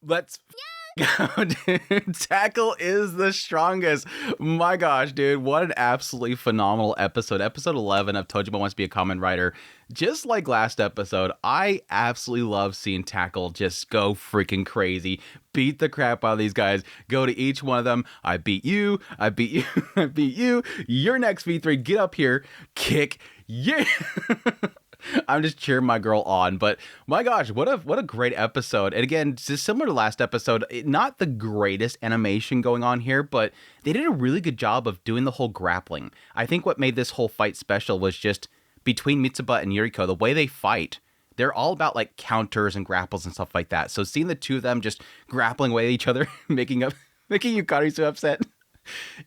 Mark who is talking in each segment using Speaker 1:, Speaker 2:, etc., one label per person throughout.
Speaker 1: Let's go, dude. Tackle is the strongest. My gosh, dude. What an absolutely phenomenal episode. Episode 11 of Tojima Wants to Be a Kamen Rider. Just like last episode, I absolutely love seeing Tackle just go freaking crazy. Beat the crap out of these guys. Go to each one of them. I beat you. I beat you. I beat you. You're next, V3. Get up here. Kick. Yeah. I'm just cheering my girl on, but my gosh, what a great episode. And again, just similar to last episode, not the greatest animation going on here, but they did a really good job of doing the whole grappling. I think what made this whole fight special was just between Mitsuba and Yuriko, the way they fight, they're all about like counters and grapples and stuff like that. So seeing the two of them just grappling away at each other, making Yukari so upset,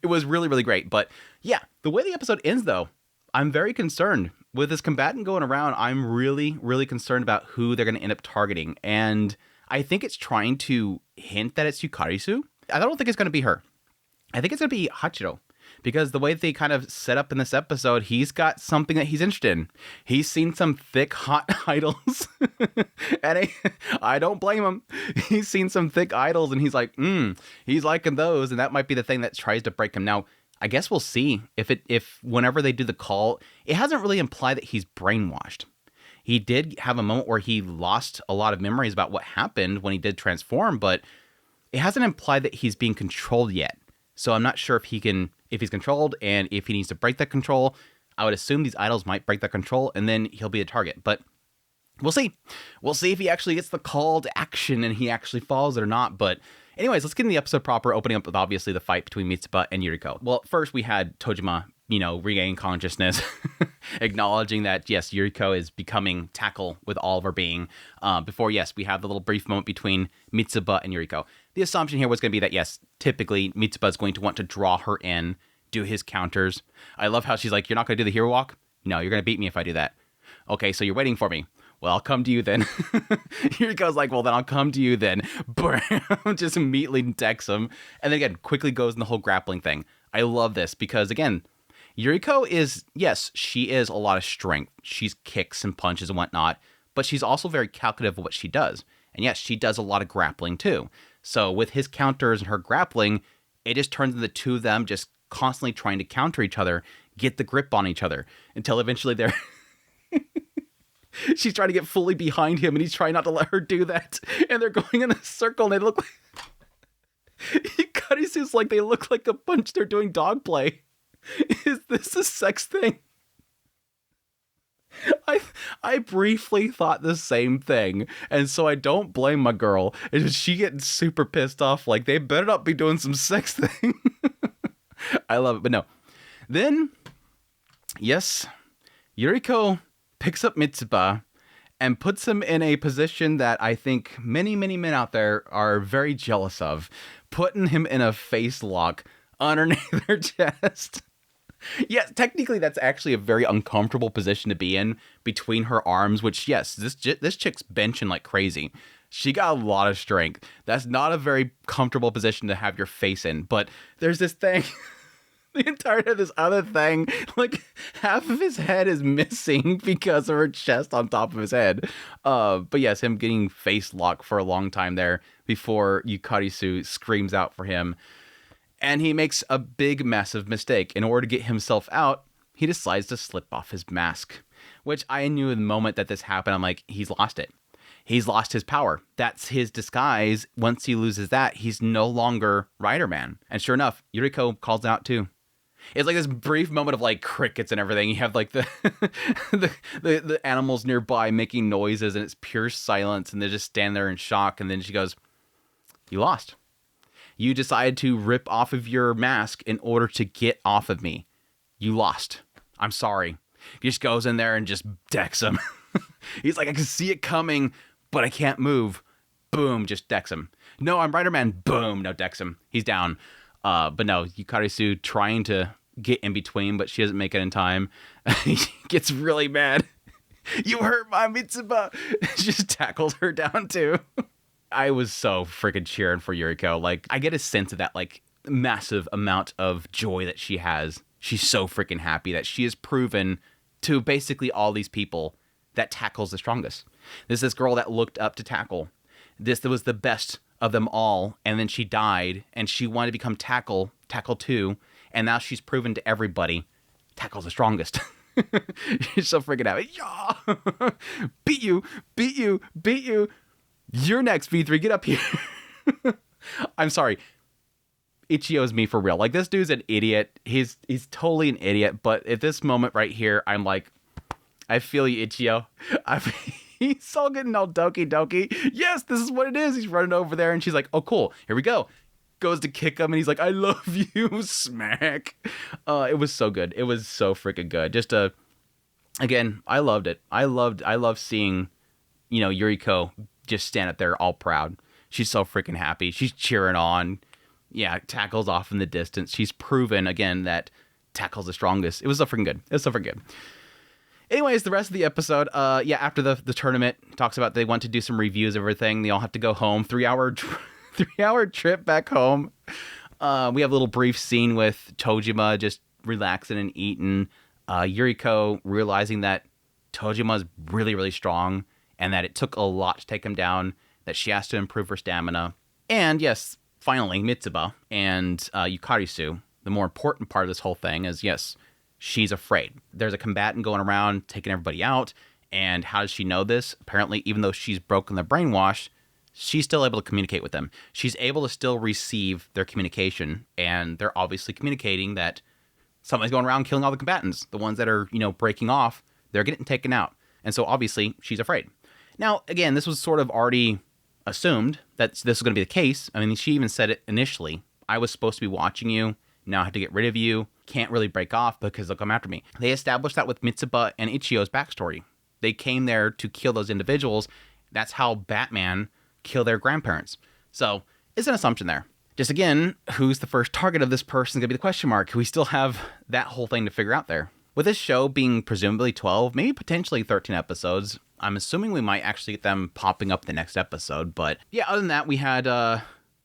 Speaker 1: it was really, really great. But yeah, the way the episode ends though, I'm very concerned. With this combatant going around, I'm really, really concerned about who they're going to end up targeting. And I think it's trying to hint that it's Yukarisu. I don't think it's going to be her. I think it's going to be Hachiro. Because the way they kind of set up in this episode, he's got something that he's interested in. He's seen some thick, hot idols. And I don't blame him. He's seen some thick idols and he's like, he's liking those. And that might be the thing that tries to break him. Now, I guess we'll see if whenever they do the call, it hasn't really implied that he's brainwashed. He did have a moment where he lost a lot of memories about what happened when he did transform, but it hasn't implied that he's being controlled yet. So I'm not sure if he's controlled and if he needs to break that control. I would assume these idols might break that control and then he'll be a target, but we'll see. We'll see if he actually gets the call to action and he actually follows it or not, but anyways, let's get in the episode proper, opening up with obviously the fight between Mitsuba and Yuriko. Well, first we had Tojima, regaining consciousness, acknowledging that, yes, Yuriko is becoming Tackle with all of her being. Before, yes, we have the little brief moment between Mitsuba and Yuriko. The assumption here was going to be that, yes, typically Mitsuba is going to want to draw her in, do his counters. I love how she's like, you're not going to do the hero walk? No, you're going to beat me if I do that. Okay, so you're waiting for me. Well, I'll come to you then. Yuriko's like, well, then I'll come to you then. Just immediately decks him. And then again, quickly goes in the whole grappling thing. I love this because, again, Yuriko is, yes, she is a lot of strength. She's kicks and punches and whatnot, but she's also very calculative of what she does. And yes, she does a lot of grappling too. So with his counters and her grappling, it just turns into the two of them just constantly trying to counter each other, get the grip on each other, until eventually they're... She's trying to get fully behind him, and he's trying not to let her do that. And they're going in a circle, and they look like... Yukari's like, they look like a bunch. They're doing dog play. Is this a sex thing? I briefly thought the same thing, and so I don't blame my girl. It's she getting super pissed off, like, they better not be doing some sex thing. I love it, but no. Then, yes, Yuriko picks up Mitsuba and puts him in a position that I think many, many men out there are very jealous of, putting him in a face lock underneath their chest. Yes, technically that's actually a very uncomfortable position to be in between her arms, which, yes, this chick's benching like crazy. She got a lot of strength. That's not a very comfortable position to have your face in, but there's this thing... The entire time, this other thing, like half of his head is missing because of her chest on top of his head. But yes, him getting face locked for a long time there before Yukarisu screams out for him. And he makes a big, massive mistake. In order to get himself out, he decides to slip off his mask, which I knew the moment that this happened, I'm like, he's lost it. He's lost his power. That's his disguise. Once he loses that, he's no longer Rider Man. And sure enough, Yuriko calls out too. It's like this brief moment of like crickets and everything. You have like the the animals nearby making noises and it's pure silence and they just stand there in shock. And then she goes, you lost. You decided to rip off of your mask in order to get off of me. You lost. I'm sorry. He just goes in there and just decks him. He's like, I can see it coming, but I can't move. Boom, just decks him. No, I'm Rider Man. Boom, no, decks him. He's down. But no, Yukarisu trying to get in between, but she doesn't make it in time. He gets really mad. You hurt my Mitsuba. Just tackles her down too. I was so freaking cheering for Yuriko. Like, I get a sense of that, like, massive amount of joy that she has. She's so freaking happy that she has proven to basically all these people that Tackle's the strongest. This girl that looked up to Tackle. This was the best of them all, and then she died, and she wanted to become Tackle 2, and now she's proven to everybody Tackle's the strongest. She's so freaking out. Yeah! Beat you! You're next, V3. Get up here. I'm sorry. Ichiyo's me for real. Like, this dude's an idiot. He's totally an idiot. But at this moment right here, I'm like, I feel you, Ichiyo. He's all getting all doki. Yes, this is what it is. He's running over there, and she's like, oh, cool. Here we go. Goes to kick him, and he's like, I love you. Smack. It was so good. It was so freaking good. Just again, I loved it. I love seeing, Yuriko just stand up there all proud. She's so freaking happy. She's cheering on. Yeah, Tackle's off in the distance. She's proven, again, that Tackle's the strongest. It was so freaking good. Anyways, the rest of the episode, after the tournament, talks about they want to do some reviews of everything. They all have to go home. 3-hour trip back home. We have a little brief scene with Tojima just relaxing and eating. Yuriko realizing that Tojima is really, really strong and that it took a lot to take him down, that she has to improve her stamina. And yes, finally, Mitsuba and Yukarisu, the more important part of this whole thing is, yes, she's afraid. There's a combatant going around taking everybody out, and how does she know this? Apparently, even though she's broken the brainwash, she's still able to communicate with them. She's able to still receive their communication, and they're obviously communicating that somebody's going around killing all the combatants. The ones that are, breaking off, they're getting taken out. And so obviously, she's afraid. Now, again, this was sort of already assumed that this was going to be the case. I mean, she even said it initially. I was supposed to be watching you. Now I have to get rid of you. Can't really break off because they'll come after me. They established that with Mitsuba and Ichiyo's backstory. They came there to kill those individuals. That's how Batman killed their grandparents. So it's an assumption there. Just again, who's the first target of this person is going to be the question mark. We still have that whole thing to figure out there. With this show being presumably 12, maybe potentially 13 episodes, I'm assuming we might actually get them popping up the next episode. But yeah, other than that, we had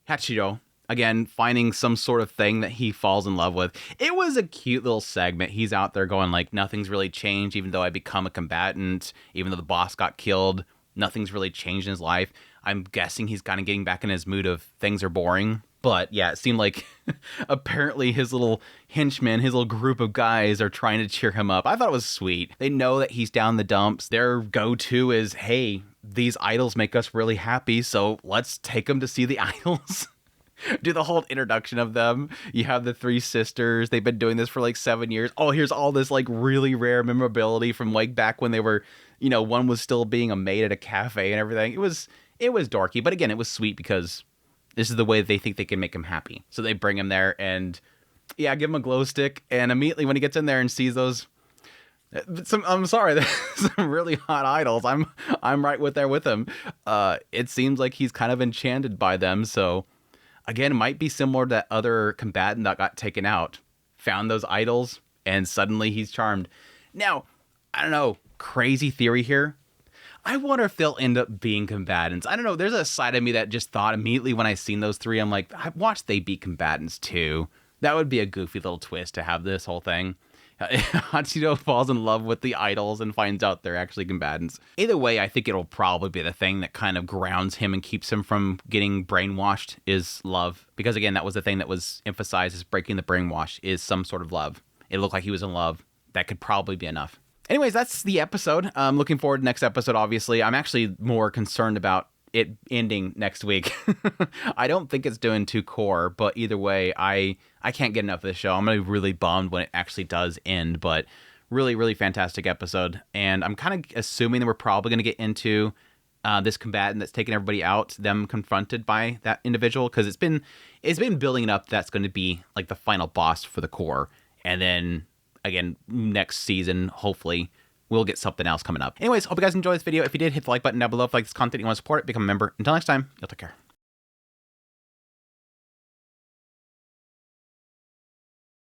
Speaker 1: Hachiro, again, finding some sort of thing that he falls in love with. It was a cute little segment. He's out there going like, nothing's really changed, even though I become a combatant, even though the boss got killed. Nothing's really changed in his life. I'm guessing he's kind of getting back in his mood of things are boring. But yeah, it seemed like apparently his little henchmen, his little group of guys are trying to cheer him up. I thought it was sweet. They know that he's down the dumps. Their go-to is, hey, these idols make us really happy, so let's take them to see the idols. Do the whole introduction of them. You have the three sisters. They've been doing this for like 7 years. Oh, here's all this like really rare memorability from like back when they were, one was still being a maid at a cafe and everything. It was dorky, but again, it was sweet because this is the way they think they can make him happy. So they bring him there and, give him a glow stick. And immediately when he gets in there and sees those, I'm sorry, some really hot idols. I'm right there with him. It seems like he's kind of enchanted by them. So again, it might be similar to that other combatant that got taken out. Found those idols and suddenly he's charmed. Now, I don't know, crazy theory here. I wonder if they'll end up being combatants. I don't know. There's a side of me that just thought immediately when I seen those three, I'm like, I watched they be combatants too. That would be a goofy little twist to have this whole thing. Hachiro falls in love with the idols and finds out they're actually combatants. Either way, I think it'll probably be the thing that kind of grounds him and keeps him from getting brainwashed is love. Because again, that was the thing that was emphasized as breaking the brainwash is some sort of love. It looked like he was in love. That could probably be enough. Anyways, that's the episode. I'm looking forward to next episode, obviously. I'm actually more concerned about it ending next week. I don't think it's doing too core, but either way, I can't get enough of this show. I'm going to be really bummed when it actually does end, but really, really fantastic episode. And I'm kind of assuming that we're probably going to get into this combatant that's taking everybody out, them confronted by that individual, because it's been building up. That's going to be like the final boss for the core. And then again, next season, hopefully, we'll get something else coming up. Anyways, hope you guys enjoyed this video. If you did, hit the like button down below. If you like this content, you want to support it, become a member. Until next time, you'll take care.